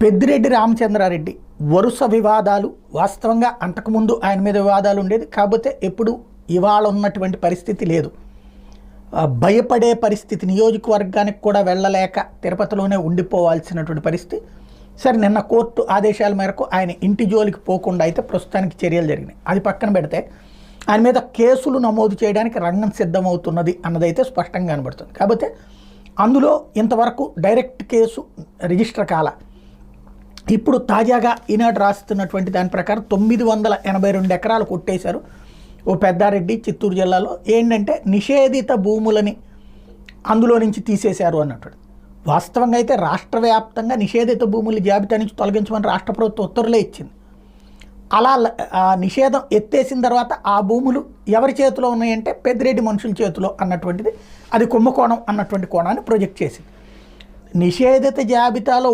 పెద్దిరెడ్డి రామచంద్రారెడ్డి వరుస వివాదాలు వాస్తవంగా అంతకుముందు ఆయన మీద వివాదాలు ఉండేది. కాకపోతే ఎప్పుడు ఇవాళ ఉన్నటువంటి పరిస్థితి లేదు. భయపడే పరిస్థితి, నియోజకవర్గానికి కూడా వెళ్ళలేక తిరుపతిలోనే ఉండిపోవాల్సినటువంటి పరిస్థితి. సరే, నిన్న కోర్టు ఆదేశాల మేరకు ఆయన ఇంటి జోలికి పోకుండా అయితే ప్రస్తుతానికి చర్యలు జరిగినాయి. అది పక్కన పెడితే ఆయన మీద కేసులు నమోదు చేయడానికి రంగం సిద్ధమవుతున్నది అన్నదైతే స్పష్టంగా కనబడుతుంది. కాకపోతే అందులో ఇంతవరకు డైరెక్ట్ కేసు రిజిస్టర్ కాల. ఇప్పుడు తాజాగా ఈనాడు రాస్తున్నటువంటి దాని ప్రకారం 982 ఎకరాలు కొట్టేశారు ఓ పెద్దారెడ్డి చిత్తూరు జిల్లాలో. ఏంటంటే నిషేధిత భూములని అందులో నుంచి తీసేశారు అన్నట్టు. వాస్తవంగా అయితే రాష్ట్ర వ్యాప్తంగా నిషేధిత భూముల జాబితా నుంచి తొలగించమని రాష్ట్ర ప్రభుత్వం ఉత్తర్వులే ఇచ్చింది. అలా నిషేధం ఎత్తేసిన తర్వాత ఆ భూములు ఎవరి చేతిలో ఉన్నాయంటే పెద్దిరెడ్డి మనుషుల చేతిలో అన్నటువంటిది, అది కుంభకోణం అన్నటువంటి కోణాన్ని ప్రొజెక్ట్ చేసింది. నిషేధిత జాబితాలో